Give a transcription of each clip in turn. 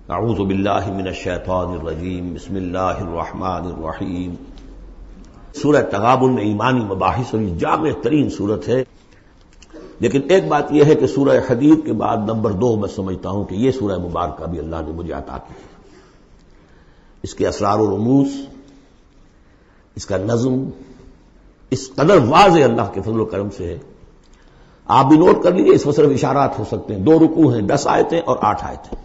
اعوذ باللہ من الشیطان الرجیم بسم اللہ الرحمن الرحیم۔ سورہ تغابن میں ایمانی مباحث اور یہ جامع ترین صورت ہے، لیکن ایک بات یہ ہے کہ سورہ حدید کے بعد نمبر 2 میں سمجھتا ہوں کہ یہ سورہ مبارکہ بھی اللہ نے مجھے عطا کی ہے۔ اس کے اسرار و رموز، اس کا نظم اس قدر واضح اللہ کے فضل و کرم سے ہے، آپ بھی نوٹ کر لیجیے، اس میں صرف اشارات ہو سکتے ہیں۔ 2 رکوع ہیں، 10 آیتیں اور 8 آیتیں۔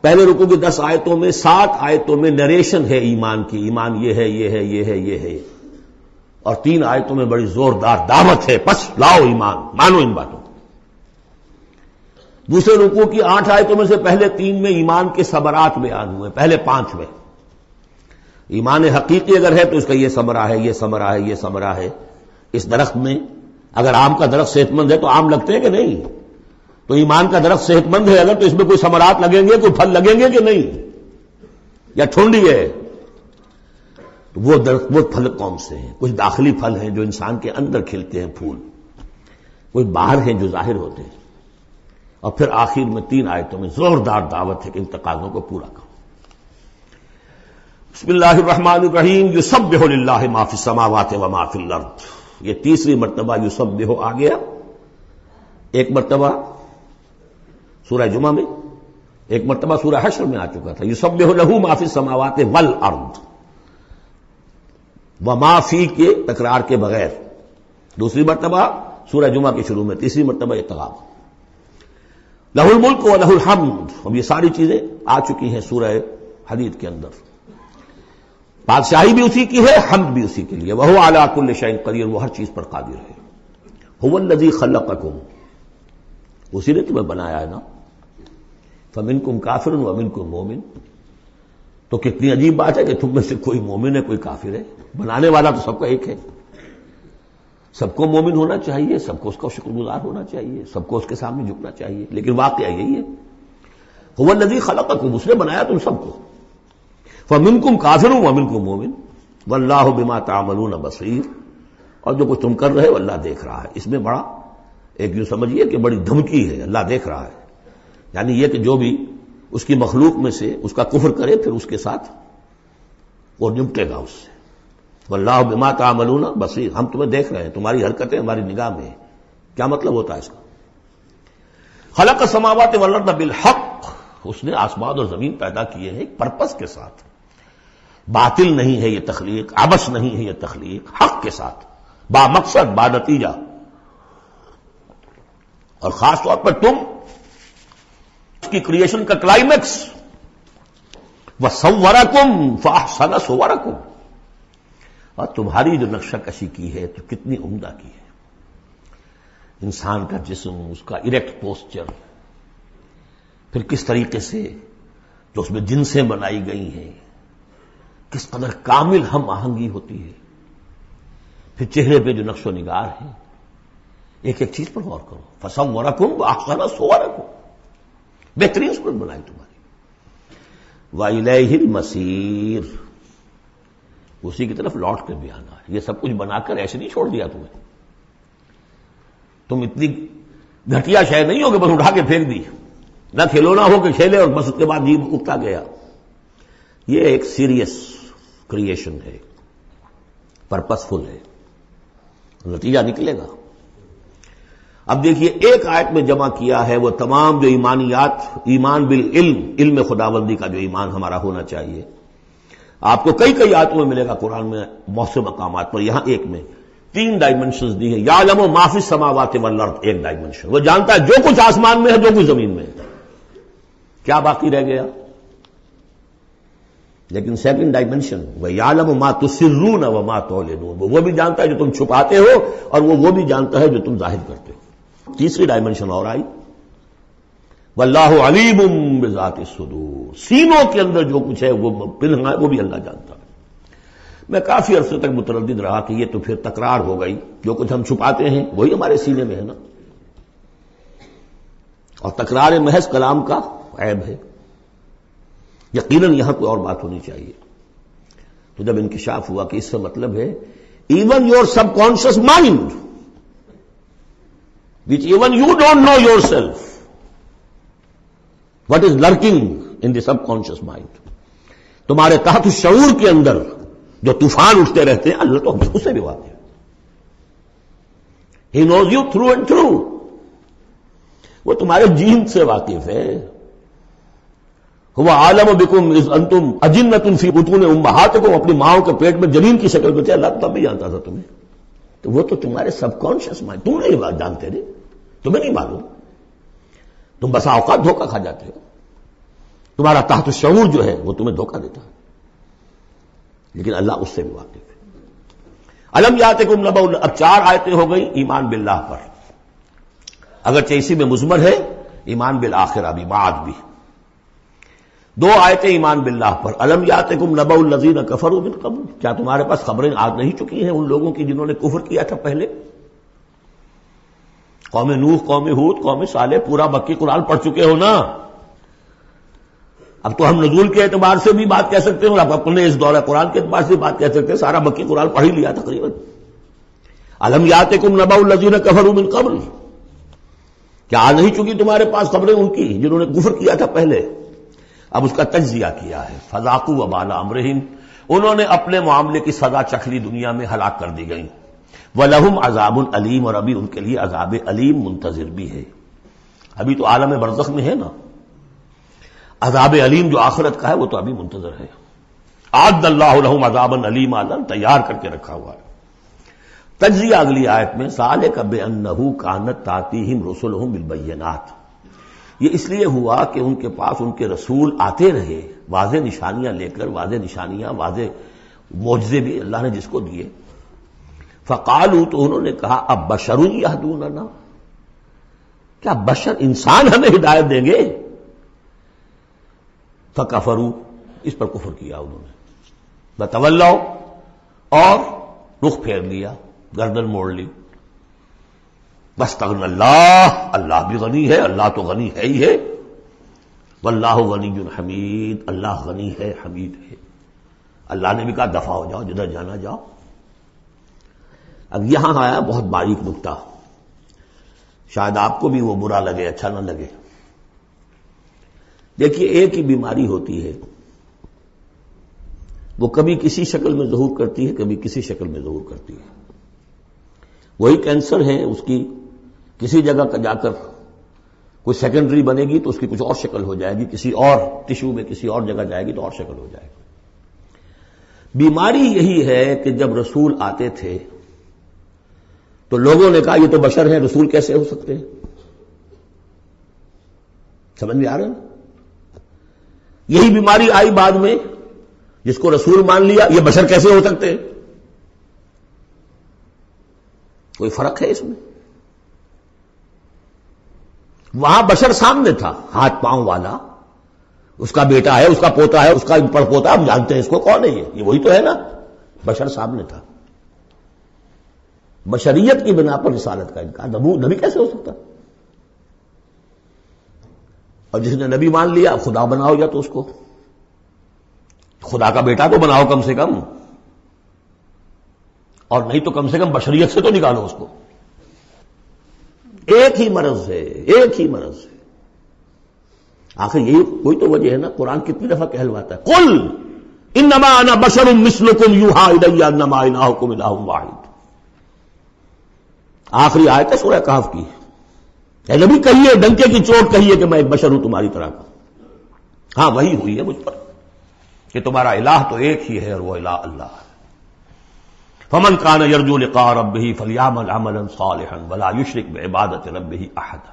پہلے رکوع کی 10 آیتوں میں 7 آیتوں میں نریشن ہے ایمان کی، ایمان یہ ہے یہ ہے یہ ہے یہ ہے، اور 3 آیتوں میں بڑی زوردار دعوت ہے، پس لاؤ ایمان، مانو ان باتوں کو۔ دوسرے رکوع کی 8 آیتوں میں سے پہلے 3 میں ایمان کے ثمرات بیان ہوئے، پہلے 5 میں ایمان حقیقی اگر ہے تو اس کا یہ ثمرہ ہے، یہ ثمرہ ہے، یہ ثمرہ ہے۔ اس درخت میں اگر آم کا درخت صحت مند ہے تو آم لگتے ہیں کہ نہیں؟ تو ایمان کا درخت صحت مند ہے اگر تو اس میں کوئی ثمرات لگیں گے، کوئی پھل لگیں گے کہ نہیں؟ یا ٹھنڈی ہے؟ تو وہ درخت، وہ پھل کون سے ہیں؟ کچھ داخلی پھل ہیں جو انسان کے اندر کھلتے ہیں پھول، کوئی باہر ہیں جو ظاہر ہوتے ہیں، اور پھر آخر میں 3 آیتوں میں زوردار دعوت ہے کہ ان تقاضوں کو پورا کرو۔ بسم اللہ الرحمن الرحیم۔ یسبح للہ ما فی السماوات و ما فی الارض۔ یہ تیسری مرتبہ یسبح آ گیا، ایک مرتبہ سورہ جمعہ میں، ایک مرتبہ سورہ حشر میں آ چکا تھا۔ یسبح لہ ما فی السماوات والارض، وما فی کے تکرار کے بغیر دوسری مرتبہ سورہ جمعہ کے شروع میں، تیسری مرتبہ اطلاق۔ لہ الملک و لہ الحمد، اب یہ ساری چیزیں آ چکی ہیں سورہ حدید کے اندر۔ بادشاہی بھی اسی کی ہے، حمد بھی اسی کے لیے۔ وہو علی کل شیء قدیر، وہ ہر چیز پر قادر ہے۔ هو الذی خلقکم، اسی نے تمہیں بنایا ہے نا۔ فمنکم کافر ومنکم مومن، تو کتنی عجیب بات ہے کہ تم میں سے کوئی مومن ہے کوئی کافر ہے۔ بنانے والا تو سب کا ایک ہے، سب کو مومن ہونا چاہیے، سب کو اس کا شکر گزار ہونا چاہیے، سب کو اس کے سامنے جھکنا چاہیے، لیکن واقعہ یہی ہے۔ هو الذی خلقکم، اس نے بنایا تم سب کو۔ فمنکم کافر ومنکم مومن واللہ بما تعملون بصیر، اور جو کچھ تم کر رہے ہو اللہ دیکھ رہا ہے۔ اس میں بڑا ایک یوں سمجھیے کہ بڑی دھمکی ہے، اللہ دیکھ رہا ہے، یعنی یہ کہ جو بھی اس کی مخلوق میں سے اس کا کفر کرے پھر اس کے ساتھ وہ نمٹے گا اس سے۔ واللہ بما تعملون بصیر، ہم تمہیں دیکھ رہے ہیں، تمہاری حرکتیں ہماری نگاہ میں ہیں۔ کیا مطلب ہوتا ہے اس کا؟ خلق السماوات والارض بالحق، اس نے آسمان اور زمین پیدا کیے ہیں ایک پرپس کے ساتھ، باطل نہیں ہے یہ تخلیق، عبث نہیں ہے یہ تخلیق، حق کے ساتھ، با مقصد، با نتیجہ۔ اور خاص طور پر تم اس کی کریشن کا کلائمیکس، وَصَوَّرَكُمْ فَأَحْسَنَ صُوَرَكُمْ، اور تمہاری جو نقشہ کشی کی ہے تو کتنی عمدہ کی ہے۔ انسان کا جسم، اس کا اریکٹ پوسچر، پھر کس طریقے سے جو اس میں جنسیں بنائی گئی ہیں، کس قدر کامل ہم آہنگی ہوتی ہے، پھر چہرے پہ جو نقش و نگار ہے، ایک ایک چیز پر غور کرو۔ فَصَوَّرَكُمْ وَأَحْسَنَ صُوَرَكُمْ، بہترین صورت بنائی تمہاری۔ وَإِلَيْهِ الْمَصِيرُ، اسی کی طرف لوٹ کر بھی آنا ہے۔ یہ سب کچھ بنا کر ایسے نہیں چھوڑ دیا تمہیں، تم اتنی گھٹیا شے نہیں ہو کہ بس اٹھا کے پھینک دی، نہ کھلونا ہو کہ کھیلے اور بس اس کے بعد جی اٹھتا گیا۔ یہ ایک سیریس کریشن ہے، پرپسفل ہے، نتیجہ نکلے گا۔ اب دیکھیے ایک آیت میں جمع کیا ہے وہ تمام جو ایمانیات، ایمان بالعلم، علم خداوندی کا جو ایمان ہمارا ہونا چاہیے، آپ کو کئی کئی آیتوں میں ملے گا قرآن میں بہت سے مقامات پر۔ یہاں ایک میں 3 ڈائمنشنز دی ہیں۔ یعلم ما فی السماوات والارض، ایک ڈائمنشن، وہ جانتا ہے جو کچھ آسمان میں ہے جو کچھ زمین میں ہے۔ کیا باقی رہ گیا؟ لیکن سیکنڈ ڈائمنشن، وَيَعْلَمُ مَا تُسِرُّونَ وَمَا تُعْلِنُونَ، وہ بھی جانتا ہے جو تم چھپاتے ہو اور وہ بھی جانتا ہے جو تم ظاہر کرتے ہو۔ تیسری ڈائمنشن اور آئی، وَاللَّهُ عَلِيمٌ بِذَاتِ الصُّدُورِ، سینوں کے اندر جو کچھ ہے وہ پنہاں ہے، وہ بھی اللہ جانتا ہے۔ میں کافی عرصے تک متردد رہا کہ یہ تو پھر تکرار ہو گئی، جو کچھ ہم چھپاتے ہیں وہی ہمارے سینے میں ہے نا، اور تکرار محض کلام کا عیب ہے۔ یقیناً یہاں کوئی اور بات ہونی چاہیے۔ تو جب انکشاف ہوا کہ اس سے مطلب ہے even your sub conscious mind which even you don't know yourself, What is lurking in the subconscious mind. تمہارے تحت الشعور کے اندر جو طوفان اٹھتے رہتے ہیں اللہ تو اس سے بھی واقف ہے. He knows you through and through. وہ تمہارے جین سے واقف ہے. هو عالم بكم اذ انتم اجنة في بطون امهاتكم، اپنی ماؤں کے پیٹ میں جنین کی شکل میں تھے، اللہ تب بھی جانتا تھا تمہیں. تو وہ تو تمہارے سب کانشیس مائنڈ، تم نہیں بات جانتے رہے، تمہیں نہیں معلوم. تم بسا اوقات دھوکہ کھا جاتے ہو. تمہارا تحت الشعور جو ہے وہ تمہیں دھوکہ دیتا ہے، لیکن اللہ اس سے بھی واقف ہے. الم یاتکم نبأ، اب 4 آیتیں ہو گئی ایمان باللہ پر، اگرچہ اسی میں مضمر ہے ایمان بالآخرہ بھی، معاد بھی. 2 آیتیں ایمان باللہ پر. الم یاتکم نبأ الذین کفروا من قبل، کیا تمہارے پاس خبریں آ نہیں چکی ہیں ان لوگوں کی جنہوں نے کفر کیا تھا پہلے؟ قوم نوح، قوم ہود، قوم صالح، پورا مکی قرآن پڑھ چکے ہو نا. اب تو ہم نزول کے اعتبار سے بھی بات کہہ سکتے ہیں اور آپ اپنے اس دورہ قرآن کے اعتبار سے بھی بات کہہ سکتے ہیں، سارا مکی قرآن پڑھ ہی لیا تقریباً. الم یاتکم نبأ الذین کفروا من قبل، کیا آ نہیں چکی تمہارے پاس خبریں ان کی جنہوں نے کفر کیا تھا پہلے؟ اب اس کا تجزیہ کیا ہے. فذاقوا وبال امرہم، انہوں نے اپنے معاملے کی سزا چکھ لی، دنیا میں ہلاک کر دی گئی. وَلَهُمْ عَذَابٌ علیم، اور ابھی ان کے لیے عذاب علیم منتظر بھی ہے. ابھی تو عالم برزخ میں ہے نا، عذاب علیم جو آخرت کا ہے وہ تو ابھی منتظر ہے. اعد اللہ لہم عذابا علیما، تیار کر کے رکھا ہوا ہے. تجزیہ اگلی آیت میں، ذالک بأنہ کانت تأتیہم رسلہم بالبینات، یہ اس لیے ہوا کہ ان کے پاس ان کے رسول آتے رہے واضح نشانیاں لے کر، واضح نشانیاں، واضح معجزے بھی اللہ نے جس کو دیے. فقالوا، تو انہوں نے کہا اب بشر یہدوننا، کیا بشر انسان ہمیں ہدایت دیں گے؟ فکفروا، اس پر کفر کیا انہوں نے. وتولوا، اور رخ پھیر لیا، گردن موڑ لی. واستغنى اللہ، اللہ بھی غنی ہے، اللہ تو غنی ہے ہی ہے. واللہ غنی حمید، اللہ غنی ہے، حمید ہے. اللہ نے بھی کہا دفع ہو جاؤ، جدھر جانا جاؤ. اب یہاں آیا بہت باریک نکتہ، شاید آپ کو بھی وہ برا لگے، اچھا نہ لگے. دیکھیے، ایک ہی بیماری ہوتی ہے، وہ کبھی کسی شکل میں ظہور کرتی ہے، کبھی کسی شکل میں ظہور کرتی ہے. وہی کینسر ہے، اس کی کسی جگہ کا جا کر کوئی سیکنڈری بنے گی تو اس کی کچھ اور شکل ہو جائے گی، کسی اور ٹشو میں کسی اور جگہ جائے گی تو اور شکل ہو جائے گی. بیماری یہی ہے کہ جب رسول آتے تھے تو لوگوں نے کہا یہ تو بشر ہیں، رسول کیسے ہو سکتے ہیں؟ سمجھ میں آ رہا ہے نا؟ یہی بیماری آئی بعد میں، جس کو رسول مان لیا، یہ بشر کیسے ہو سکتے ہیں؟ کوئی فرق ہے اس میں؟ وہاں بشر سامنے تھا، ہاتھ پاؤں والا، اس کا بیٹا ہے، اس کا پوتا ہے، اس کا پڑپوتا، ہم جانتے ہیں اس کو کون ہے، یہ وہی تو ہے نا. بشر سامنے تھا. بشریت کی بنا پر رسالت کا انکار، نبی کیسے ہو سکتا؟ اور جس نے نبی مان لیا خدا بناؤ، یا تو اس کو خدا کا بیٹا تو بناؤ کم سے کم، اور نہیں تو کم سے کم بشریت سے تو نکالو اس کو. ایک ہی مرض ہے، ایک ہی مرض ہے. آخر یہی کوئی تو وجہ ہے نا. قرآن کتنی دفعہ کہلواتا ہے، قل انما انا بشر مثلکم یوحی الی انما الہکم الہ واحد. آخری آیت ہے سورہ کہف کی. اے نبی کہیے، ڈنکے کی چوٹ کہیے کہ میں ایک بشر ہوں تمہاری طرح کا. ہاں وہی ہوئی ہے مجھ پر کہ تمہارا الہ تو ایک ہی ہے، اور وہ الہ اللہ ہے. فمن کان یرجو لقاء ربہ فلیعمل عملا صالحا ولا یشرک بعبادۃ ربہ احدا.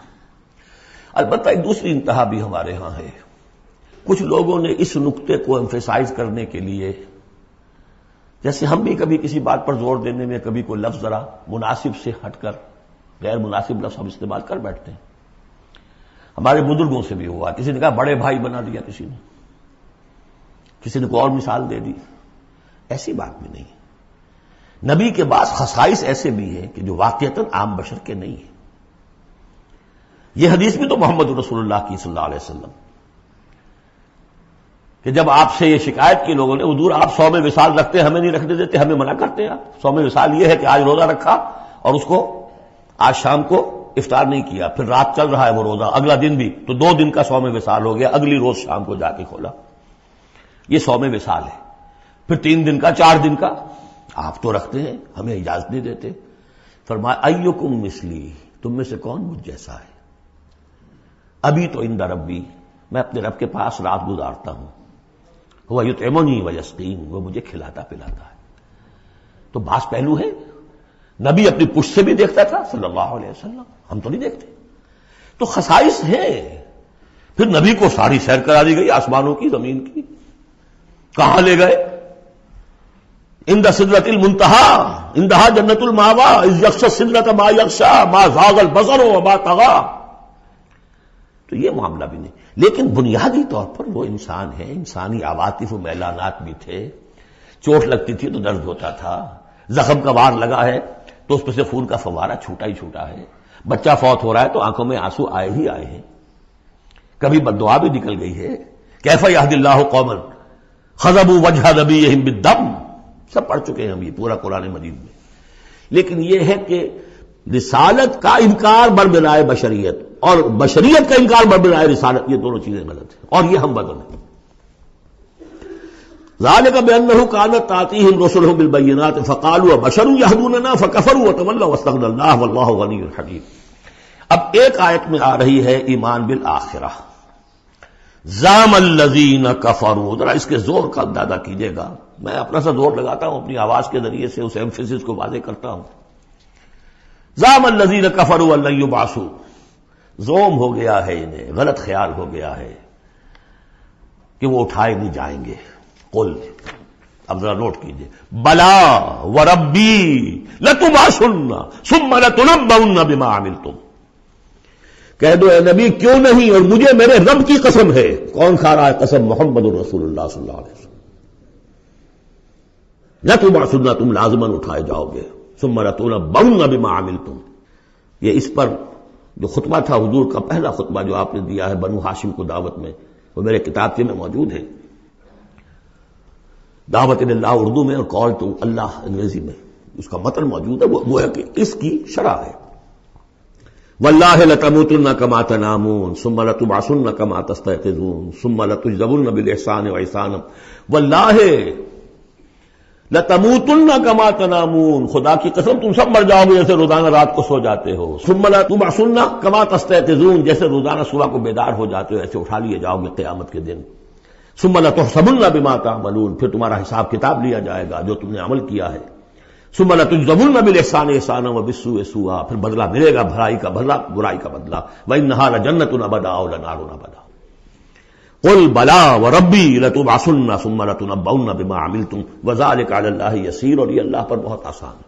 البتہ ایک دوسری انتہا بھی ہمارے ہاں ہے. کچھ لوگوں نے اس نقطے کو ایمفیسائز کرنے کے لیے، جیسے ہم بھی کبھی کسی بات پر زور دینے میں کبھی کوئی لفظ ذرا مناسب سے ہٹ کر غیر مناسب لفظ ہم استعمال کر بیٹھتے ہیں. ہمارے بزرگوں سے بھی ہوا، کسی نے کہا بڑے بھائی بنا دیا، کسی نے کوئی اور مثال دے دی. ایسی بات بھی نہیں ہے. نبی کے بعض خصائص ایسے بھی ہیں کہ جو واقعتاً عام بشر کے نہیں ہیں. یہ حدیث بھی تو محمد رسول اللہ کی صلی اللہ علیہ وسلم، کہ جب آپ سے یہ شکایت کی لوگوں نے، حضور آپ 100 میں وصال رکھتے ہیں، ہمیں نہیں رکھنے دیتے، ہمیں منع کرتے ہیں. آپ 100 میں وصال یہ ہے کہ آج روزہ رکھا اور اس کو آج شام کو افطار نہیں کیا، پھر رات چل رہا ہے وہ روزہ، اگلا دن بھی، تو 2 دن کا صوم وصال ہو گیا، اگلی روز شام کو جا کے کھولا، یہ صوم وصال ہے۔ پھر 3 دن کا، 4 دن کا آپ تو رکھتے ہیں، ہمیں اجازت نہیں دیتے۔ فرمایا ایکم مثلی، تم میں سے کون مجھ جیسا ہے؟ ابھی تو عند ربی، میں اپنے رب کے پاس رات گزارتا ہوں، وہ یطعمنی ویسقین، وہ مجھے کھلاتا پلاتا ہے۔ تو بعض پہلو ہے، نبی اپنی پشت سے بھی دیکھتا تھا صلی اللہ علیہ وسلم، ہم تو نہیں دیکھتے، تو خصائص ہیں۔ پھر نبی کو ساری سیر کرا دی گئی، آسمانوں کی، زمین کی، کہاں لے گئے؟ عند سدرۃ المنتہی، عندہا جنت المأوی، اذ یغشی السدرۃ ما یغشی، ما زاغ البصر وما طغی۔ تو یہ معاملہ بھی نہیں، لیکن بنیادی طور پر وہ انسان ہے، انسانی عواطف و میلانات بھی تھے، چوٹ لگتی تھی تو درد ہوتا تھا، زخم کا وار لگا ہے تو اس پہ سے خون کا فوارہ چھوٹا ہی چھوٹا ہے، بچہ فوت ہو رہا ہے تو آنکھوں میں آنسو آئے ہی آئے ہیں، کبھی بددعا بھی نکل گئی ہے، کیف یہدی اللہ قوما خضبوا وجہ نبیہم بالدم، سب پڑھ چکے ہیں ہم یہ پورا قرآن مجید میں۔ لیکن یہ ہے کہ رسالت کا انکار بربنائے بشریت اور بشریت کا انکار بربنائے رسالت، یہ دونوں چیزیں غلط ہیں، اور یہ ہم بدل ہیں۔ ذالک بأنہ کانت تأتیہم رسلہم بالبینات فقالوا ابشر یہدوننا فکفروا وتولوا واستغنی اللہ واللہ غنی حمید۔ اب ایک آیت میں آ رہی ہے ایمان بالآخرہ، زعم الذین کفروا، ذرا اس کے زور کا اندازہ کیجیے گا، میں اپنا سا زور لگاتا ہوں، اپنی آواز کے ذریعے سے اس ایمفیسس کو واضح کرتا ہوں۔ زعم الذین کفروا ان لن یبعثوا، زوم ہو گیا ہے انہیں، غلط خیال ہو گیا ہے کہ وہ اٹھائے نہیں جائیں گے۔ قل، اب ذرا نوٹ کیجئے، بلا وربی لتبعثن ثم لتنبؤن بما عملتم، کہہ دو اے نبی کیوں نہیں، اور مجھے میرے رب کی قسم ہے۔ کون کھا رہا ہے قسم؟ محمد رسول اللہ صلی اللہ علیہ وسلم۔ لتبعثن، تم لازماً اٹھائے جاؤ گے، ثم لتنبؤن بما عملتم۔ یہ اس پر جو خطبہ تھا حضور کا، پہلا خطبہ جو آپ نے دیا ہے بنو ہاشم کو دعوت میں، وہ میرے کتابچے میں موجود ہے، دعوت اللہ اردو میں اور کال ٹو اللہ انگریزی میں، اس کا متن موجود ہے، وہ ہے کہ اس کی شرح ہے۔ واللہ لتموتن کما تنامون ثم لتبعثن کما تستيقظون ثم لتجزون بالاحسان واحسانا، واللہ لتموتن کما تنامون، خدا کی قسم تم سب مر جاؤ گے جیسے روزانہ رات کو سو جاتے ہو، ثم لتبعثن کما تستيقظون، جیسے روزانہ صبح کو بیدار ہو جاتے ہو ایسے اٹھا لیے جاؤ گے قیامت کے دن، ثم لتحسبن بما تعملون، پھر تمہارا حساب کتاب لیا جائے گا جو تم نے عمل کیا ہے، ثم لتجزون بالاحسان احسانا وبالسوء سوءا، پھر بدلہ ملے گا بھلائی کا بدلہ، برائی کا بدلہ، وانھا لجنۃ ابدا ولنار ابدا۔ قل بلا وربی لتبعثن ثم لتنبؤن بما عملتم وذلک علی اللہ یسیر، اور یہ اللہ پر بہت آسان ہے۔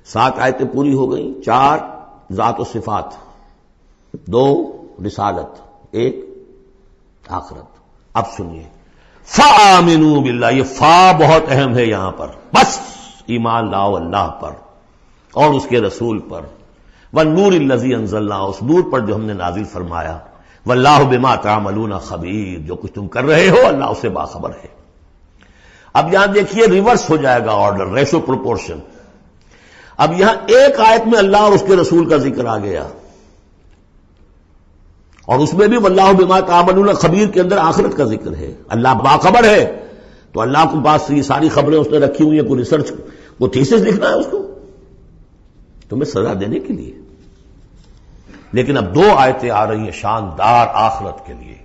7 آیتیں پوری ہو گئیں، 4 ذات و صفات، 2 رسالت، 1 آخرت۔ اب سنیے، فآمنوا باللہ، یہ فا بہت اہم ہے یہاں پر، بس ایمان لاؤ اللہ پر اور اس کے رسول پر، والنور الذی انزلنا، اس نور پر جو ہم نے نازل فرمایا، واللہ بما تعملون خبیر، جو کچھ تم کر رہے ہو اللہ اس سے باخبر ہے۔ اب یہاں دیکھیے ریورس ہو جائے گا آرڈر، ریشو پروپورشن۔ اب یہاں ایک آیت میں اللہ اور اس کے رسول کا ذکر آ گیا، اور اس میں بھی واللہ بما تعملون خبیر کے اندر آخرت کا ذکر ہے، اللہ باخبر ہے، تو اللہ کے پاس یہ ساری خبریں اس نے رکھی ہوئی ہیں، کوئی ریسرچ، کوئی تھیسس لکھنا ہے اس کو تمہیں سزا دینے کے لیے۔ لیکن اب 2 آیتیں آ رہی ہیں شاندار آخرت کے لیے،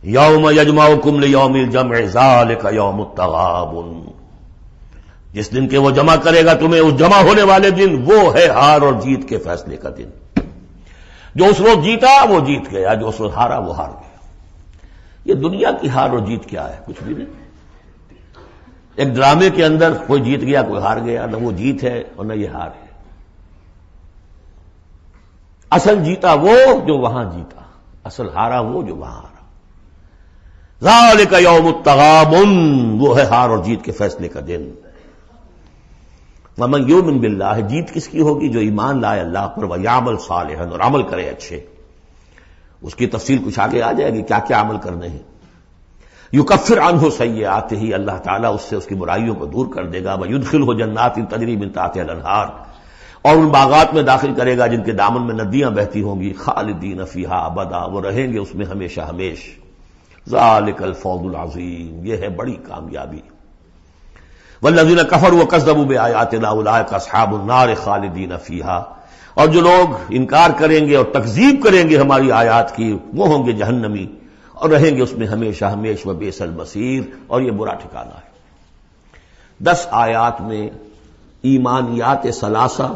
یوم یجمعکم لیوم الجمع ذالک یوم التغابن، جس دن کہ وہ جمع کرے گا تمہیں، اس جمع ہونے والے دن وہ ہے ہار اور جیت کے فیصلے کا دن۔ جو اس روز جیتا وہ جیت گیا، جو اس روز ہارا وہ ہار گیا۔ یہ دنیا کی ہار اور جیت کیا ہے؟ کچھ بھی نہیں۔ ایک ڈرامے کے اندر کوئی جیت گیا کوئی ہار گیا، نہ وہ جیت ہے اور نہ یہ ہار ہے۔ اصل جیتا وہ جو وہاں جیتا، اصل ہارا وہ جو وہاں ہارا۔ ذالک یوم التغابن، وہ ہے ہار اور جیت کے فیصلے کا دن۔ ومن یؤمن باللہ، جیت کس کی ہوگی؟ جو ایمان لائے اللہ پر، ویعمل صالحا، اور عمل کرے اچھے۔ اس کی تفصیل کچھ آگے آ جائے گی کیا کیا عمل کرنے ہیں۔ یکفر عنہ سیئاتہ، اللہ تعالیٰ اس سے اس کی برائیوں کو دور کر دے گا، ویدخلہ جنات تجری من تحتہا الانہار، اور ان باغات میں داخل کرے گا جن کے دامن میں ندیاں بہتی ہوں گی، خالدین فیہا ابدا، وہ رہیں گے اس میں ہمیشہ ہمیش۔ ذالک الفوز العظیم، یہ ہے بڑی کامیابی۔ والذین کفروا وکذبوا بآیاتنا اولئک اصحاب النار خالدین فیہا، اور جو لوگ انکار کریں گے اور تکذیب کریں گے ہماری آیات کی، وہ ہوں گے جہنمی اور رہیں گے اس میں ہمیشہ ہمیش، وبئس المصیر، اور یہ برا ٹھکانہ ہے۔ 10 آیات میں ایمانیات ثلاثہ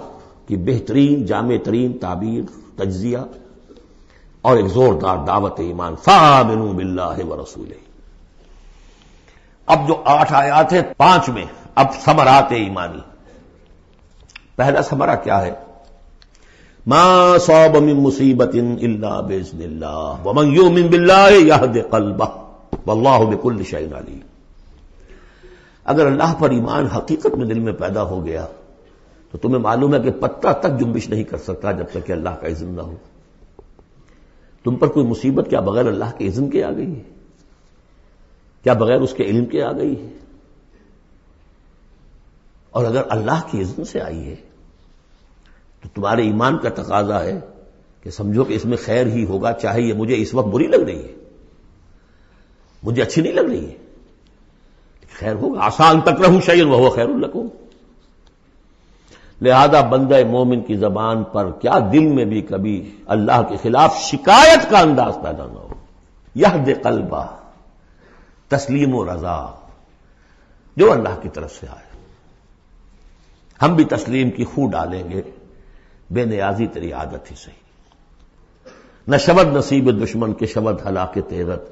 کی بہترین جامع ترین تعبیر، تجزیہ، اور ایک زوردار دعوت ایمان، فآمنوا باللہ ورسولہ۔ اب جو 8 آیات ہیں 5 میں اب ثمرات ایمانی۔ پہلا ثمرہ کیا ہے؟ ما صاب من مصیبت الا باذن اللہ ومن یؤمن باللہ یہد قلبہ واللہ بکل شیء علیم۔ اگر اللہ پر ایمان حقیقت میں دل میں پیدا ہو گیا تو تمہیں معلوم ہے کہ پتہ تک جنبش نہیں کر سکتا جب تک کہ اللہ کا اذن نہ ہو۔ تم پر کوئی مصیبت کیا بغیر اللہ کے اذن کے آ گئی ہے؟ کیا بغیر اس کے علم کے آ گئی ہے؟ اور اگر اللہ کے اذن سے آئی ہے تو تمہارے ایمان کا تقاضا ہے کہ سمجھو کہ اس میں خیر ہی ہوگا، چاہے یہ مجھے اس وقت بری لگ رہی ہے، مجھے اچھی نہیں لگ رہی ہے، خیر ہوگا۔ عسیٰ ان تکرہوا شیئا وہو خیر لکم۔ لہذا بندہ مومن کی زبان پر کیا دل میں بھی کبھی اللہ کے خلاف شکایت کا انداز پیدا نہ ہو۔ یہد قلبہ، تسلیم و رضا، جو اللہ کی طرف سے آئے۔ ہم بھی تسلیم کی خو ڈالیں گے، بے نیازی تیری عادت ہی صحیح۔ نہ شبد نصیب دشمن کے شبد ہلاک تیرت،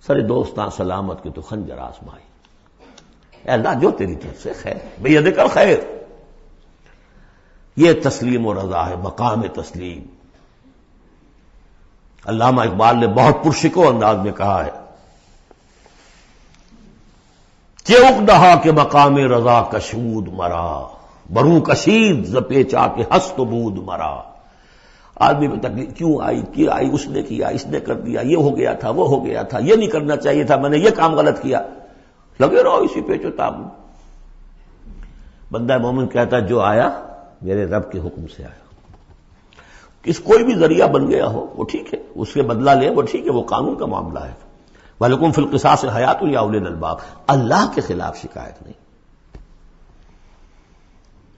سر دوستاں سلامت کے تو خنجر آزمائی۔ اے اللہ جو تیری طرف سے خیر، بیدک الخیر۔ یہ تسلیم و رضا ہے، مقام تسلیم۔ علامہ اقبال نے بہت پرشکو انداز میں کہا ہے کہ اقدہا کے مقام رضا کشود مرا، بروں کشید ز پیچا کے ہست و بود مرا۔ آدمی پہ تکلیف کیوں آئی، کیا آئی، اس نے کیا، اس نے کر دیا، یہ ہو گیا تھا، وہ ہو گیا تھا، یہ نہیں کرنا چاہیے تھا، میں نے یہ کام غلط کیا، لگے رہو اسی پیچ و تاب میں۔ بندہ مومن کہتا ہے جو آیا میرے رب کے حکم سے آیا، کس کوئی بھی ذریعہ بن گیا ہو وہ ٹھیک ہے، اس کے بدلہ لے وہ ٹھیک ہے، وہ قانون کا معاملہ ہے۔ وَلَكُمْ فِي الْقِصَاصِ حَيَاةٌ يَا أُولِي الْأَلْبَابِ، اللہ کے خلاف شکایت نہیں۔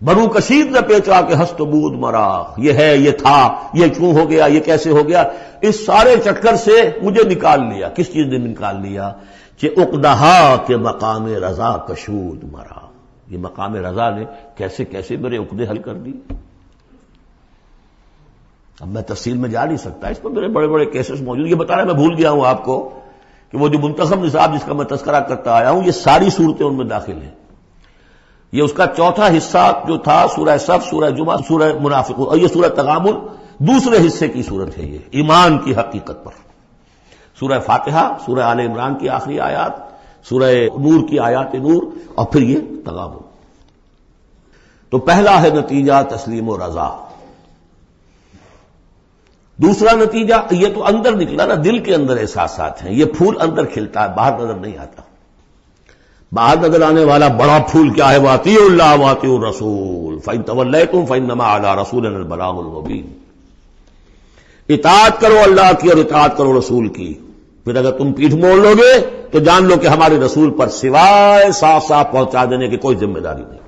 برو کشید نہ پیچا کہ ہست و بود مرا، یہ ہے، یہ تھا، یہ کیوں ہو گیا، یہ کیسے ہو گیا، اس سارے چکر سے مجھے نکال لیا۔ کس چیز نے نکال لیا؟ کہ اقدہا کے مقام رضا کشود مرا، یہ مقام رضا نے کیسے کیسے میرے عقدے حل کر دی۔ اب میں تفصیل میں جا نہیں سکتا، اس پر میرے بڑے بڑے کیسز موجود۔ یہ بتانا میں بھول گیا ہوں آپ کو کہ وہ جو منتخب نصاب جس کا میں تذکرہ کرتا آیا ہوں، یہ ساری صورتیں ان میں داخل ہیں۔ یہ اس کا چوتھا حصہ جو تھا سورہ صف، سورہ جمعہ، سورہ منافقون، اور یہ سورہ تغابن دوسرے حصے کی صورت ہے، یہ ایمان کی حقیقت پر۔ سورہ فاتحہ، سورہ آل عمران کی آخری آیات، سورہ نور کی آیات نور، اور پھر یہ تغابن۔ تو پہلا ہے نتیجہ تسلیم و رضا۔ دوسرا نتیجہ یہ تو اندر نکلا نا، دل کے اندر احساسات ہیں، یہ پھول اندر کھلتا ہے، باہر نظر نہیں آتا۔ باہر نظر آنے والا بڑا پھول کیا ہے؟ وَأَطِیعُوا اللَّهَ وَأَطِیعُوا الرَّسُولَ فَإِن تَوَلَّیْتُمْ فَإِنَّمَا عَلَىٰ رَسُولِنَا الْبَلَاغُ الْمُبِینُ۔ اطاعت کرو اللہ کی اور اطاعت کرو رسول کی، پھر اگر تم پیٹھ موڑ لو گے تو جان لو کہ ہمارے رسول پر سوائے صاف صاف پہنچا دینے کی کوئی ذمہ داری نہیں،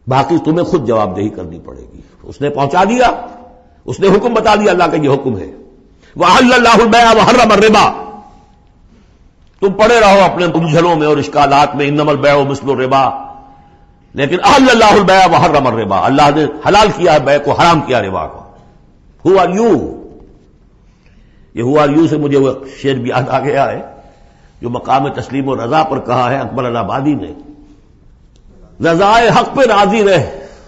باقی تمہیں خود جواب دہی کرنی پڑے گی۔ اس نے پہنچا دیا، اس نے حکم بتا دیا، اللہ کا یہ حکم ہے۔ وَأَحَلَّ اللَّهُ الْبَيْعَ وَحَرَّمَ الرِّبَا، تم پڑے رہو اپنے الجھنوں میں اور اشکالات میں، انما البیع مثل الربا، لیکن احل اللہ البیع وحرم الربا، اللہ نے حلال کیا ہے بیع کو، حرام کیا ربا کو۔ ہو آر یو، یہ ہو آر یو سے مجھے وہ شعر بھی یاد آ گیا ہے جو مقام تسلیم و رضا پر کہا ہے اکبر الہآبادی نے، رضائے حق پہ راضی رہ،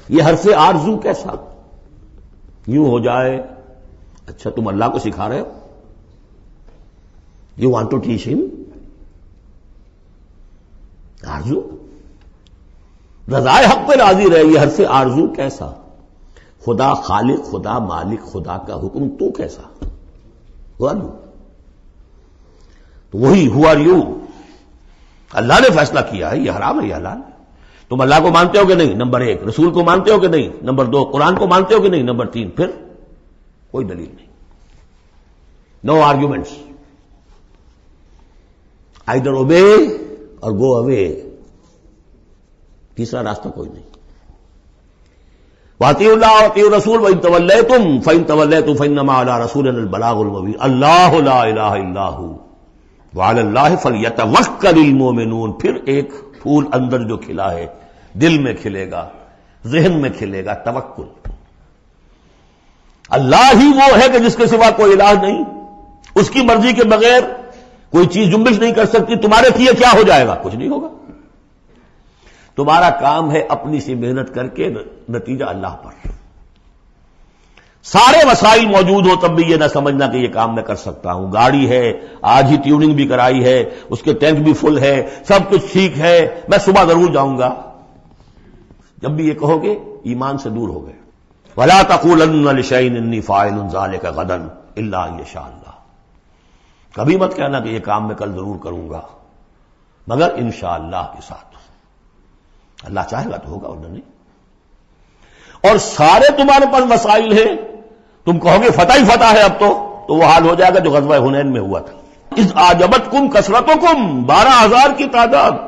یہ حرف آرزو کیسا یوں ہو جائے۔ اچھا تم اللہ کو سکھا رہے ہو، یو وانٹ ٹو ٹیچ ہم آرزو، رضائے حق پہ راضی رہے، یہ حرف آرزو کیسا؟ خدا خالق، خدا مالک، خدا کا حکم، تو کیسا؟ ہو آر یو، تو وہی ہو آر یو، اللہ نے فیصلہ کیا ہے یہ حرام ہے یہ حلال ہے، تم اللہ کو مانتے ہو کہ نہیں؟ نمبر 1. رسول کو مانتے ہو کہ نہیں؟ نمبر 2. قرآن کو مانتے ہو کہ نہیں؟ نمبر 3. پھر کوئی دلیل نہیں. نو آرگیومنٹس. آئیدر اوبے اور گو اوے. تیسرا راستہ کوئی نہیں. وَأَطِيعُوا اللَّهَ وَأَطِيعُوا الرَّسُولَ وَإِن تَوَلَّيْتُمْ فَإِن تَوَلَّيْتُمْ فَإِنَّمَا عَلَىٰ رَسُولِنَا الْبَلَاغُ الْمُبِينُ اللَّهُ لَا إِلَٰهَ إِلَّا هُوَ وَعَلَى اللَّهِ فَلْيَتَوَكَّلِ الْمُؤْمِنُونَ. پھر ایک پھول اندر جو کھلا ہے دل میں کھلے گا، ذہن میں کھلے گا، توکل. اللہ ہی وہ ہے کہ جس کے سوا کوئی الہ نہیں. اس کی مرضی کے بغیر کوئی چیز جنبش نہیں کر سکتی. تمہارے کیے کیا ہو جائے گا؟ کچھ نہیں ہوگا. تمہارا کام ہے اپنی سی محنت کر کے نتیجہ اللہ پر. سارے وسائل موجود ہو تب بھی یہ نہ سمجھنا کہ یہ کام میں کر سکتا ہوں. گاڑی ہے، آج ہی ٹیوننگ بھی کرائی ہے، اس کے ٹینک بھی فل ہے، سب کچھ ٹھیک ہے، میں صبح ضرور جاؤں گا. جب بھی یہ کہو گے ایمان سے دور ہو گئے. وَلَا تَقُولَنَّ لِشَيْءٍ إِنِّي فَاعِلٌ ذَلِكَ غَدًا إِلَّا أَن يَشَاءَ اللَّهُ. کبھی مت کہنا کہ یہ کام میں کل ضرور کروں گا مگر انشاءاللہ کے ساتھ. اللہ چاہے گا تو ہوگا ورنہ نہیں. اور سارے تمہارے پاس وسائل ہیں، تم کہو گے فتح ہی فتح ہے اب تو وہ حال ہو جائے گا جو غزوہ حنین میں ہوا تھا. اذ اعجبتکم کثرتکم، 12,000 کی تعداد،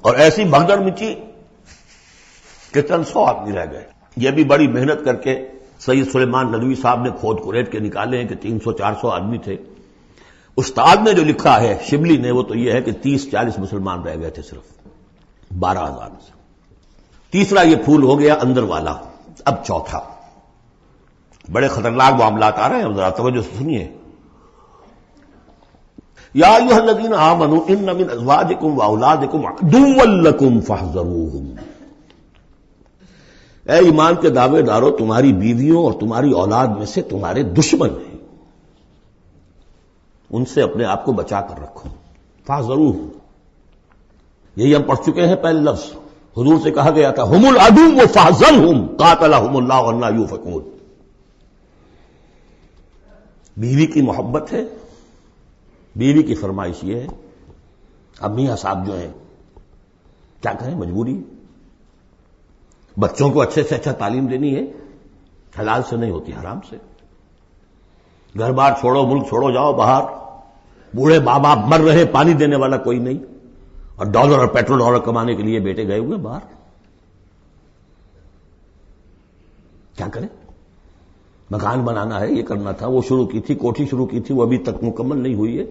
اور ایسی بھگدڑ مچی کہ چند 100 آدمی رہ گئے. یہ بھی بڑی محنت کر کے سید سلیمان ندوی صاحب نے کھود کریٹ کے نکالے ہیں کہ 300-400 آدمی تھے. استاد نے جو لکھا ہے شبلی نے وہ تو یہ ہے کہ 30-40 مسلمان رہ گئے تھے صرف 12,000 سے. تیسرا یہ پھول ہو گیا اندر والا. اب چوتھا. بڑے خطرناک معاملات آ رہے ہیں، ذرا توجہ سے سنیے. یا ایھا الذین آمنوا ان من ازواجکم واولادکم عدوا لکم فاحذروہم. اے ایمان کے دعوے دارو، تمہاری بیویوں اور تمہاری اولاد میں سے تمہارے دشمن ہیں، ان سے اپنے آپ کو بچا کر رکھو. فاحذروہم، یہی ہم پڑھ چکے ہیں پہلے لفظ. حضور سے کہا گیا تھا ہم العدو فاحذرہم قاتلہم اللہ انا یؤفکون. بیوی کی محبت ہے، بیوی کی فرمائش یہ ہے. اب میاں صاحب جو ہیں کیا کریں، مجبوری. بچوں کو اچھے سے اچھا تعلیم دینی ہے، حلال سے نہیں ہوتی، حرام سے. گھر بار چھوڑو، ملک چھوڑو، جاؤ باہر. بوڑھے ماں باپ مر رہے، پانی دینے والا کوئی نہیں، اور ڈالر اور پیٹرول ڈالر کمانے کے لیے بیٹے گئے ہوئے باہر. کیا کریں؟ مکان بنانا ہے، یہ کرنا تھا، وہ شروع کی تھی، کوٹھی شروع کی تھی، وہ ابھی تک مکمل نہیں ہوئی ہے،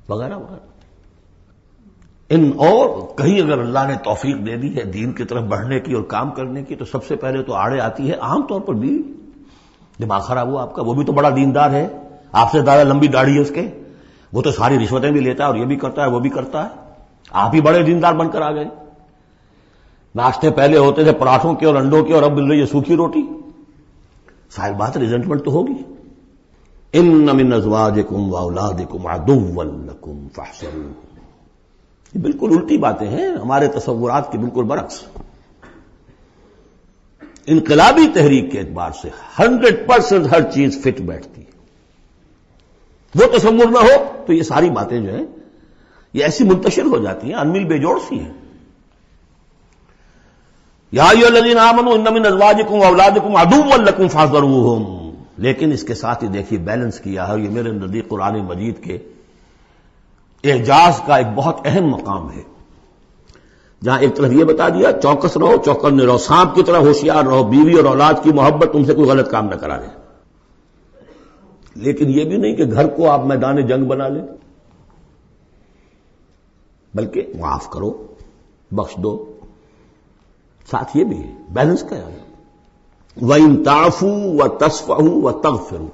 وغیرہ وغیرہ. اور کہیں اگر اللہ نے توفیق دے دی ہے دین کی طرف بڑھنے کی اور کام کرنے کی تو سب سے پہلے تو آڑے آتی ہے عام طور پر بیوی. دماغ خراب ہوا آپ کا، وہ بھی تو بڑا دیندار ہے، آپ سے زیادہ لمبی داڑھی ہے اس کے، وہ تو ساری رشوتیں بھی لیتا ہے اور یہ بھی کرتا ہے وہ بھی کرتا ہے. آپ ہی بڑے دیندار بن کر آ گئے. ناشتے پہلے ہوتے تھے پراٹھوں کے اور انڈوں کے، اور اب مل رہی ہے سوکھی روٹی. ظاہر بات ریزنٹمنٹ تو ہوگی. ان من ازواجکم واولادکم عدوا لکم فاحذروہم. یہ بالکل الٹی باتیں ہیں ہمارے تصورات کی، بالکل برعکس. انقلابی تحریک کے اعتبار سے 100% ہر چیز فٹ بیٹھتی ہے. وہ تصور نہ ہو تو یہ ساری باتیں جو ہیں یہ ایسی منتشر ہو جاتی ہیں، انمل بے جوڑ سی ہیں. یا ایھا الذین آمنوا ان من ازواجکم واولادکم عدوا لکم فاحذروہم. لیکن اس کے ساتھ ہی دیکھیے بیلنس کیا ہے. یہ میرے نزدیک قرآن مجید کے اعجاز کا ایک بہت اہم مقام ہے، جہاں ایک طرف یہ بتا دیا چوکس رہو، چوکن رہو، سانپ کی طرح ہوشیار رہو، بیوی اور اولاد کی محبت تم سے کوئی غلط کام نہ کرا لے. لیکن یہ بھی نہیں کہ گھر کو آپ میدان جنگ بنا لیں، بلکہ معاف کرو، بخش دو. ساتھ یہ بھی ہے بیلنس کا ہے. وَإِن تَعْفُوا وَتَصْفَحُوا وَتَغْفِرُوا.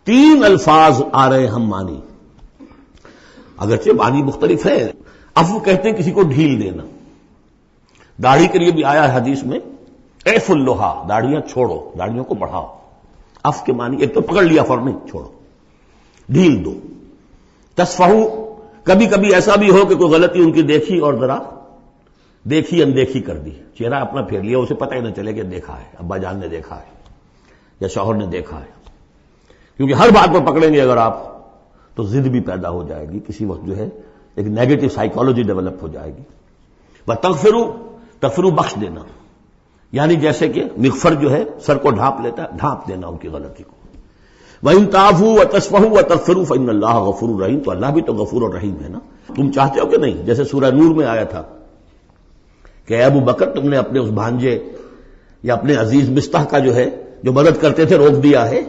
3 الفاظ آ رہے ہم مانی، اگرچہ معنی مختلف ہے. عفو کہتے ہیں کسی کو ڈھیل دینا. داڑھی کے لیے بھی آیا ہے حدیث میں اعف اللحا، داڑھیاں چھوڑو، داڑھیوں کو بڑھاؤ. عفو کے معنی ایک تو پکڑ لیا فوراً نہیں، چھوڑو، ڈھیل دو. تصفحو، کبھی کبھی ایسا بھی ہو کہ کوئی غلطی ان کی دیکھی اور ذرا دیکھی اندیکھی کر دی، چہرہ اپنا پھیر لیا، اسے پتہ ہی نہ چلے کہ دیکھا ہے، ابا جان نے دیکھا ہے یا شوہر نے دیکھا ہے. کیونکہ ہر بات پر پکڑیں گے اگر آپ تو ضد بھی پیدا ہو جائے گی، کسی وقت جو ہے ایک نیگیٹو سائیکالوجی ڈیولپ ہو جائے گی. تغفروا بخش دینا، یعنی جیسے کہ مغفر جو ہے سر کو ڈھانپ لیتا ہے، ڈھانپ دینا ان کی غلطی کو. وَإِن تَعْفُوا وَتَصْفَحُوا وَتَغْفِرُوا فَإِنَّ اللَّهَ غَفُورٌ رَحِيمٌ. تو اللہ بھی تو غفور اور رحیم ہے نا. تم چاہتے ہو کہ نہیں؟ جیسے سورہ نور میں آیا تھا کہ اے ابو بکر تم نے اپنے اس بھانجے یا اپنے عزیز مستح کا جو ہے جو مدد کرتے تھے روک دیا ہے.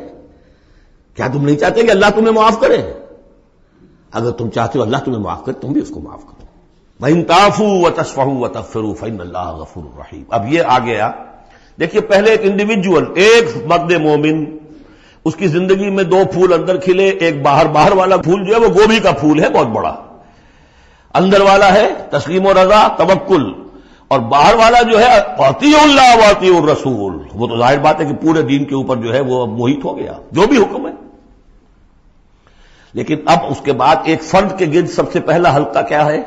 کیا تم نہیں چاہتے کہ اللہ تمہیں معاف کرے؟ اگر تم چاہتے ہو اللہ تمہیں معاف کرے تم بھی اس کو معاف کرو. وَإِن تَعْفُوا وَتَصْفَحُوا وَتَغْفِرُوا فَإِنَّ اللَّهَ غَفُورٌ رَحِيمٌ. اب یہ آ گیا. دیکھیے پہلے ایک انڈیویجول، ایک مرد مومن، اس کی زندگی میں دو پھول اندر کھلے. ایک باہر والا پھول جو ہے وہ گوبھی کا پھول ہے بہت بڑا، اندر والا ہے تسلیم و رضا توکل، اور باہر والا جو ہے اطیعوا اللہ واطیعوا الرسول. وہ تو ظاہر بات ہے کہ پورے دین کے اوپر جو ہے وہ محیط ہو گیا جو بھی حکم ہے. لیکن اب اس کے بعد ایک فرد کے گرد سب سے پہلا حلقہ کیا ہے؟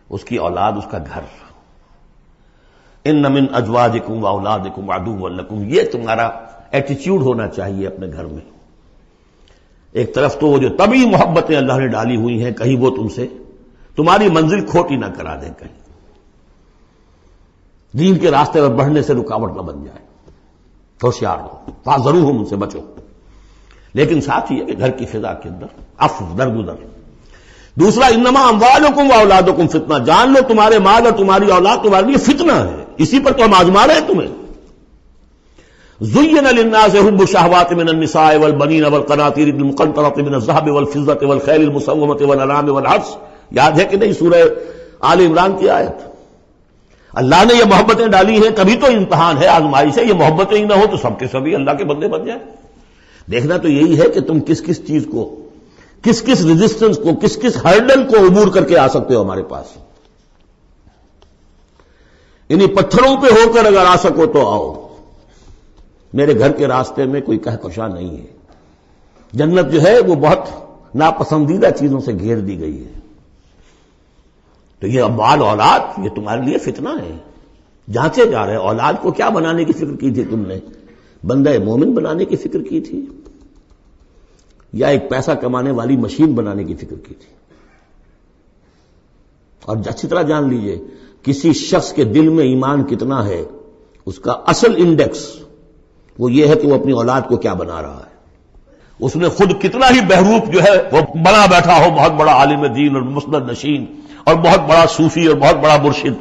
اس کی اولاد، اس کا گھر. ان من ازواجکم واولادکم عدو لکم. یہ تمہارا ایٹیچیوڈ ہونا چاہیے اپنے گھر میں. ایک طرف تو وہ جو طبعی محبتیں اللہ نے ڈالی ہوئی ہیں کہیں وہ تم سے تمہاری منزل کھوٹی نہ کرا دیں، کہیں دین کے راستے پر بڑھنے سے رکاوٹ نہ بن جائے. ہوشیار ہو، فاحذروہم، ان سے بچو. لیکن ساتھ ہی ہے کہ گھر کی فضا کے اندر عفو درگزر. دوسرا انما اموالکم واولادکم فتنہ. جان لو تمہارے مال اور تمہاری اولاد تمہارے لیے فتنہ ہے، اسی پر تو ہم آزما رہے ہیں تمہیں. زین للناس حب الشہوات من النساء والبنین والقناطیر المقنطرۃ من الذهب والفضة والخیل المسومۃ والانعام والحرث. یاد ہے کہ نہیں سورہ آل عمران کی آیت؟ اللہ نے یہ محبتیں ڈالی ہیں، کبھی تو امتحان ہے، آزمائش ہے. یہ محبتیں ہی نہ ہو تو سب کے سبھی اللہ کے بندے بن جائیں. دیکھنا تو یہی ہے کہ تم کس کس چیز کو، کس کس ریزسٹنس کو، کس کس ہرڈل کو عبور کر کے آ سکتے ہو ہمارے پاس. انہی پتھروں پہ ہو کر اگر آ سکو تو آؤ. میرے گھر کے راستے میں کوئی کہکشاں نہیں ہے. جنت جو ہے وہ بہت ناپسندیدہ چیزوں سے گھیر دی گئی ہے. تو یہ اموال اولاد یہ تمہارے لیے فتنہ ہے. جانچے جا رہے. اولاد کو کیا بنانے کی فکر کی تھی تم نے؟ بندہ مومن بنانے کی فکر کی تھی یا ایک پیسہ کمانے والی مشین بنانے کی فکر کی تھی؟ اور اچھی طرح جان لیجئے کسی شخص کے دل میں ایمان کتنا ہے اس کا اصل انڈیکس وہ یہ ہے کہ وہ اپنی اولاد کو کیا بنا رہا ہے. اس نے خود کتنا ہی بہروپ جو ہے وہ بنا بیٹھا ہو، بہت بڑا عالم دین اور مسند نشین اور بہت بڑا صوفی اور بہت بڑا مرشد،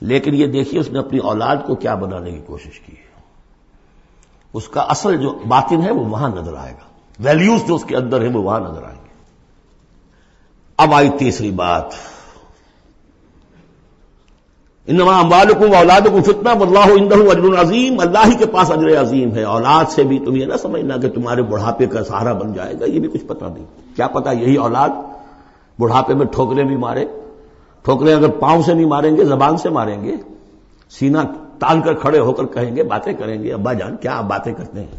لیکن یہ دیکھیے اس نے اپنی اولاد کو کیا بنانے کی کوشش کی ہے. اس کا اصل جو باطن ہے وہ وہاں نظر آئے گا. ویلیوز جو اس کے اندر ہیں وہ وہاں نظر آئیں گے. اب آئی تیسری بات، انما اموالکم واولادکم فتنہ واللہ عندہ اجر عظیم. اللہ ہی کے پاس اجر عظیم ہے. اولاد سے بھی تم یہ نہ سمجھنا کہ تمہارے بڑھاپے کا سہارا بن جائے گا، یہ بھی کچھ پتہ نہیں. کیا پتہ یہی اولاد بڑھاپے میں ٹھوکریں بھی مارے. ٹھوکریں اگر پاؤں سے نہیں ماریں گے زبان سے ماریں گے. سینہ تان کر کھڑے ہو کر کہیں گے، باتیں کریں گے، ابا جان کیا آپ باتیں کرتے ہیں،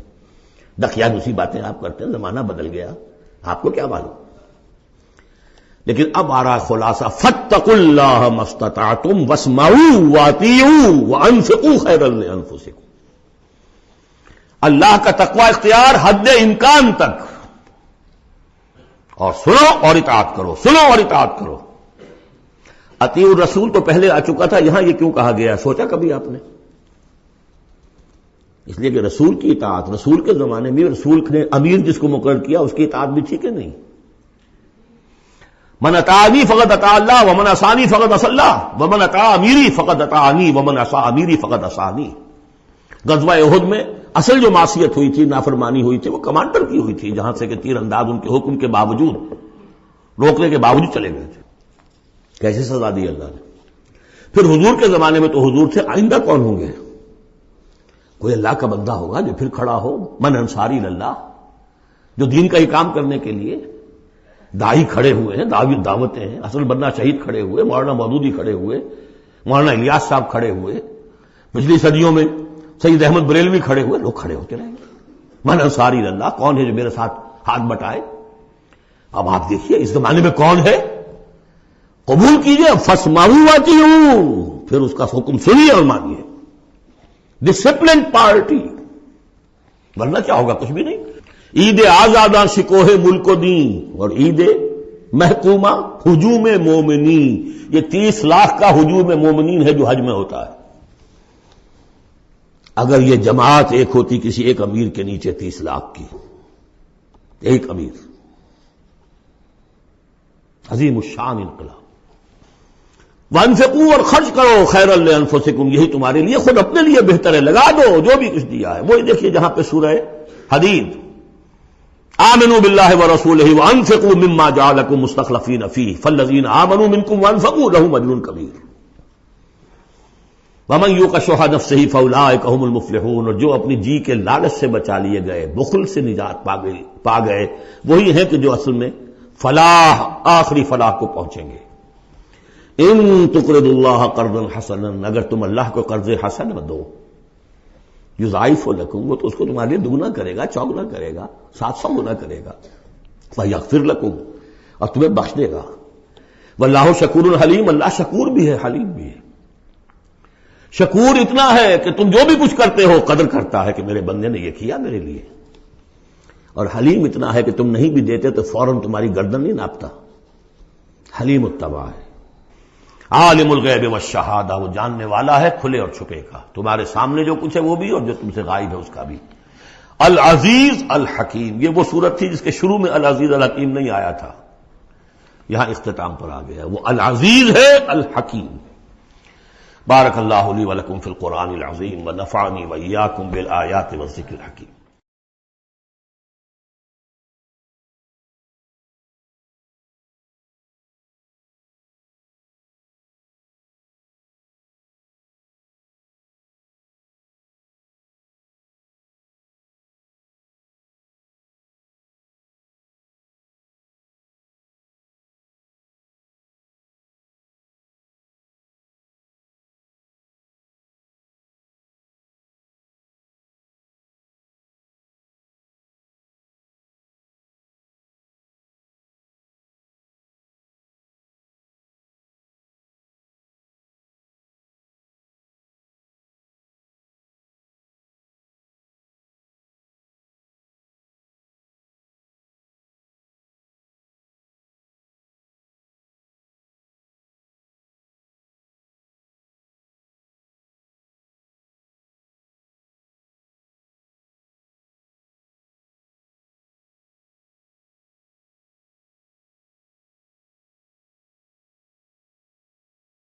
دقیہ دوسری باتیں آپ کرتے ہیں، زمانہ بدل گیا، آپ کو کیا معلوم. لیکن اب آ رہا خلاصہ، فاتقوا اللہ ما استطعتم واسمعوا واطیعوا وانفقوا خیرا لانفسکم. اللہ کا تقوی اختیار حد امکان تک، اور سنو اور اطاعت کرو، سنو اور اطاعت کرو. اطیعوا الرسول تو پہلے آ چکا تھا، یہاں یہ کیوں کہا گیا سوچا کبھی آپ نے؟ اس لیے کہ رسول کی اطاعت، رسول کے زمانے میں رسول نے امیر جس کو مقرر کیا اس کی اطاعت بھی ٹھیک ہے نہیں. من اطاعنی فقد اطاع اللہ ومن عصانی فقد عصى اللہ ومن اطاع امیری فقد اطاعنی ومن عصى امیری فقد عصانی. غزوہ احد میں اصل جو معصیت ہوئی تھی، نافرمانی ہوئی تھی، وہ کمانڈر کی ہوئی تھی، جہاں سے کہ تیر انداز ان کے حکم کے باوجود، روکنے کے باوجود چلے گئے تھے. کیسے سزا دی اللہ نے. پھر حضور کے زمانے میں تو حضور تھے، آئندہ کون ہوں گے؟ کوئی اللہ کا بندہ ہوگا جو پھر کھڑا ہو. من انصاری اللہ، جو دین کا ہی کام کرنے کے لیے داعی کھڑے ہوئے ہیں، دعوتیں ہیں. حسن بننا شہید کھڑے ہوئے، مولانا مودودی کھڑے ہوئے، مولانا الیاس صاحب کھڑے ہوئے، پچھلی صدیوں میں سید احمد بریلوی کھڑے ہوئے. لوگ کھڑے ہوتے رہیں گے. من انصاری اللہ، کون ہے جو میرے ساتھ ہاتھ بٹائے؟ اب آپ دیکھیے اس زمانے میں کون ہے. قبول کیجئے، فاسمعوا واطیعوا، پھر اس کا حکم سنیے اور مانیے. ڈسپلن پارٹی، ورنہ کیا ہوگا؟ کچھ بھی نہیں. عید آزاداں شکوہ ملک و دین اور عید محکومہ ہجوم مومنین، یہ 30 لاکھ کا ہجوم مومنین ہے جو حج میں ہوتا ہے۔ اگر یہ جماعت ایک ہوتی کسی ایک امیر کے نیچے 30 لاکھ کی، ایک امیر، عظیم الشان انقلاب۔ وانفقوا، اور خرچ کرو، خیر لانفسکم، یہی تمہارے لیے خود اپنے لیے بہتر ہے، لگا دو جو بھی کچھ دیا ہے۔ وہی دیکھیے جہاں پہ سورہ حدید، آمنوا باللہ ورسولہ وانفقوا مما جعلکم مستخلفین فیہ فالذین آمنوا منکم وانفقوا لهم اجر کبیر ومن یوق شح نفسہ فاولئک هم المفلحون، اور جو اپنی جی کے لالچ سے بچا لیے گئے، بخل سے نجات پا گئے، وہی ہیں کہ جو اصل میں فلاح، آخری فلاح کو پہنچیں گے۔ ان تقرضوا اللہ قرضا حسنا، اگر تم اللہ کو قرض حسن دو، یضاعف لکم، وہ تو اس کو تمہارے لیے دگنا کرے گا، چوگنا کرے گا، 700 گنا کرے گا، فیغفر لکم، اور تمہیں بخش دے گا۔ واللہ شکور حلیم، اللہ شکور بھی ہے، حلیم بھی ہے۔ شکور اتنا ہے کہ تم جو بھی کچھ کرتے ہو قدر کرتا ہے کہ میرے بندے نے یہ کیا میرے لیے، اور حلیم اتنا ہے کہ تم نہیں بھی دیتے تو فوراً تمہاری گردن نہیں ناپتا، حلیم التبع ہے۔ عالم الغیب والشہادہ، وہ جاننے والا ہے کھلے اور چھپے کا، تمہارے سامنے جو کچھ ہے وہ بھی اور جو تم سے غائب ہے اس کا بھی۔ العزیز الحکیم، یہ وہ صورت تھی جس کے شروع میں العزیز الحکیم نہیں آیا تھا، یہاں اختتام پر آ گیا، وہ العزیز ہے الحکیم۔ بارک اللہ لی ولکم فی القرآن العظیم ونفعنی وإیاکم بالآیات والذکر الحکیم۔